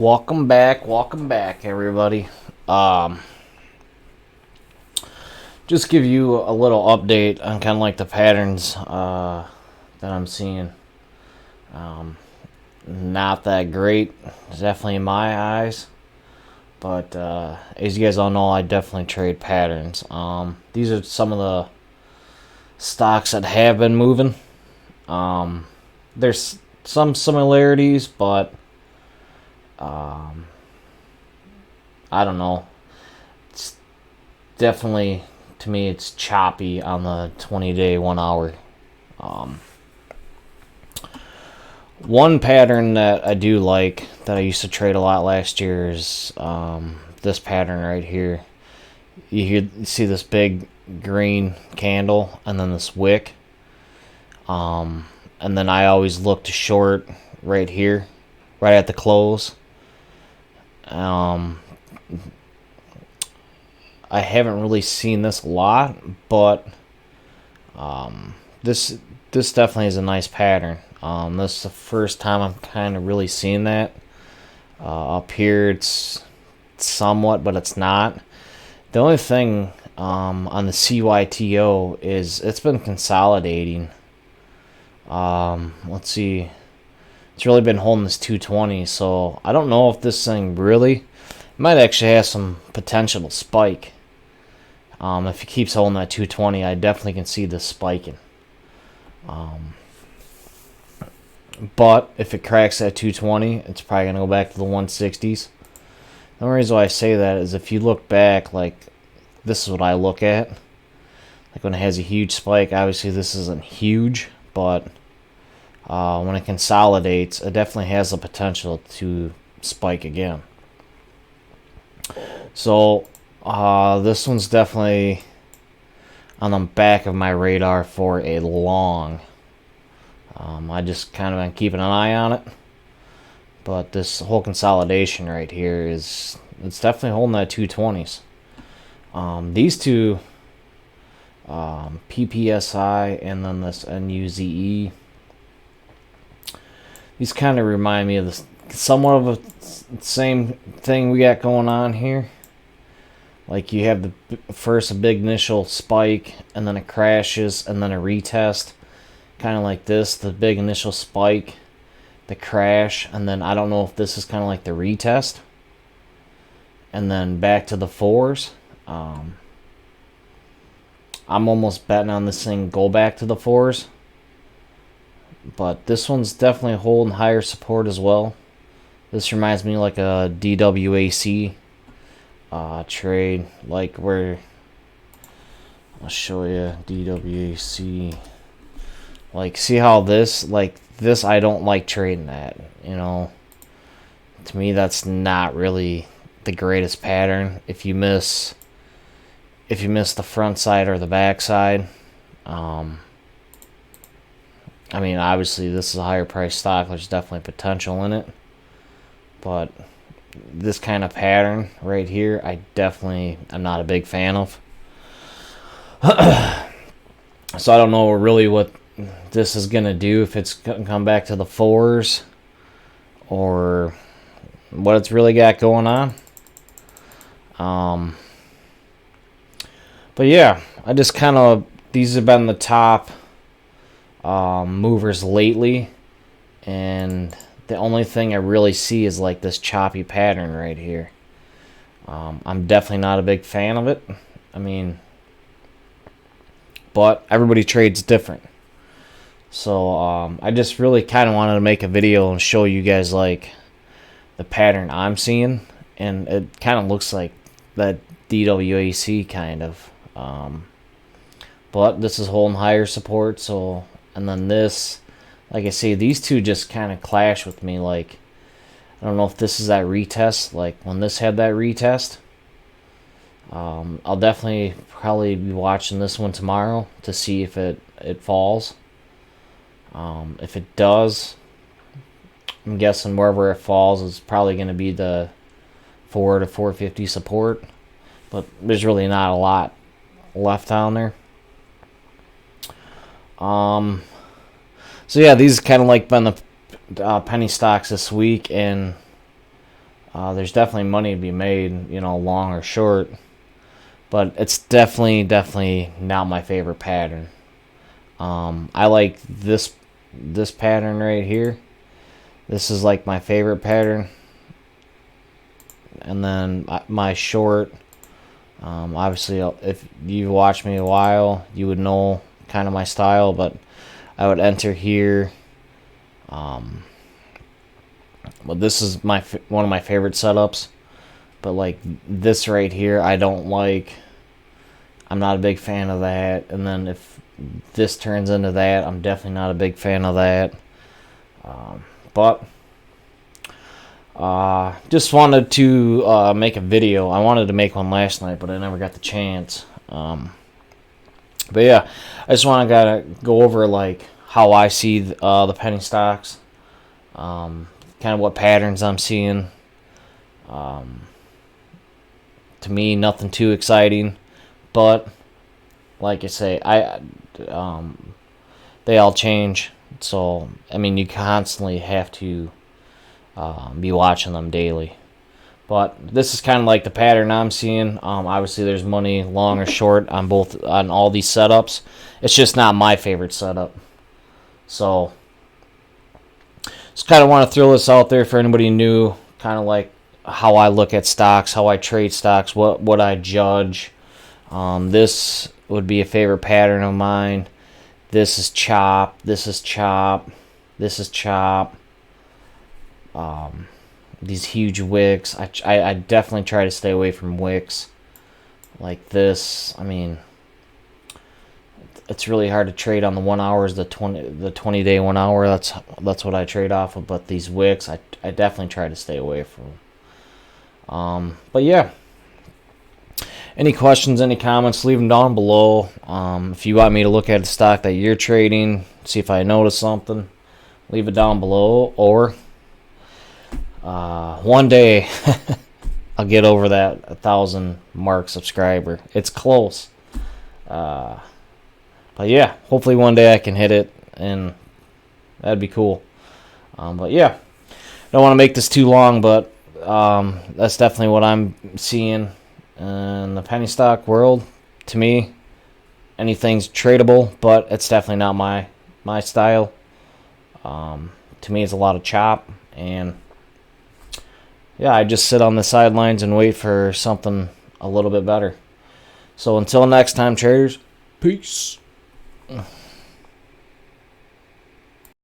Welcome back, everybody. Just give you a little update on kind of like the patterns that I'm seeing. Um, Not that great, definitely in my eyes, but as you guys all know, I definitely trade patterns. These are some of the stocks that have been moving. There's some similarities, but I don't know. It's definitely, to me, it's choppy on the 20-day, 1 hour. Um, One pattern that I do like that I used to trade a lot last year is this pattern right here. You see this big green candle and then this wick. And then I always look to short right here, right at the close. Um, I haven't really seen this a lot, but this this definitely is a nice pattern. This is the first time I'm kind of really seeing that. Up here, it's somewhat, but it's not. The only thing on the CYTO is it's been consolidating. Let's see. It's really been holding this 220, so I don't know if this thing really might actually have some potential to spike. If it keeps holding that 220, I definitely can see this spiking. But if it cracks that 220, it's probably going to go back to the 160s. The only reason why I say that is if you look back, like, this is what I look at. Like, when it has a huge spike, obviously this isn't huge, but when it consolidates, it definitely has the potential to spike again. So, this one's definitely on the back of my radar for a long. I just kind of been keeping an eye on it. But this whole consolidation right here it's definitely holding that 220s. These two, PPSI and then this NUZE, these kind of remind me of this, somewhat of a same thing we got going on here. Like you have first a big initial spike, and then it crashes, and then a retest. Kind of like this, the big initial spike, the crash, and then I don't know if this is kind of like the retest. And then back to the fours. I'm almost betting on this thing go back to the fours. But this one's definitely holding higher support as well. This reminds me like a DWAC trade, like where I'll show you DWAC. Like, see how this, like this, I don't like trading that. You know, to me, that's not really the greatest pattern. If you miss the front side or the back side, I mean, obviously this is a higher price stock. There's definitely potential in it, but this kind of pattern right here, I'm not a big fan of. So I don't know really what this is gonna do, if it's gonna come back to the fours or what it's really got going on. But yeah, I just kind of, these have been the top movers lately, and the only thing I really see is like this choppy pattern right here. I'm definitely not a big fan of it. I mean, but everybody trades different. So I just really kind of wanted to make a video and show you guys like the pattern I'm seeing, and it kind of looks like that DWAC kind of. But this is holding higher support, so, and then this, like I say, these two just kind of clash with me. Like, I don't know if this is that retest, like when this had that retest. I'll definitely probably be watching this one tomorrow to see if it falls. If it does, I'm guessing wherever it falls is probably going to be the 4 to 450 support, but there's really not a lot left down there. So yeah, these kind of like been the penny stocks this week, and There's definitely money to be made, you know, long or short, but it's definitely not my favorite pattern. I like this pattern right here. This is like my favorite pattern. And then my short, obviously, if you've watched me a while, you would know kind of my style, but I would enter here. Well, this is one of my favorite setups, but like this right here, I don't like. I'm not a big fan of that. And then if this turns into that, I'm definitely not a big fan of that. But just wanted to make a video. I wanted to make one last night, but I never got the chance. But yeah, I just want to go over like how I see the penny stocks, kind of what patterns I'm seeing. To me, nothing too exciting, but like I say, they all change. So I mean, you constantly have to be watching them daily. But this is kind of like the pattern I'm seeing. Obviously, there's money long or short on all these setups. It's just not my favorite setup. So just kind of want to throw this out there for anybody new, kind of like how I look at stocks, how I trade stocks, what I judge. This would be a favorite pattern of mine. This is chop. This is chop. This is chop. These huge wicks. I definitely try to stay away from wicks like this. I mean, it's really hard to trade on the 1 hours, the 20 day 1 hour. That's what I trade off of. But these wicks, I definitely try to stay away from. But yeah. Any questions, any comments, leave them down below. If you want me to look at a stock that you're trading, see if I notice something, leave it down below. Or one day I'll get over that 1,000 mark subscriber. It's close. But yeah, hopefully one day I can hit it, and that'd be cool. But yeah, don't want to make this too long, but that's definitely what I'm seeing in the penny stock world. To me, anything's tradable, but it's definitely not my style. To me, it's a lot of chop, and yeah, I just sit on the sidelines and wait for something a little bit better. So until next time, traders, peace.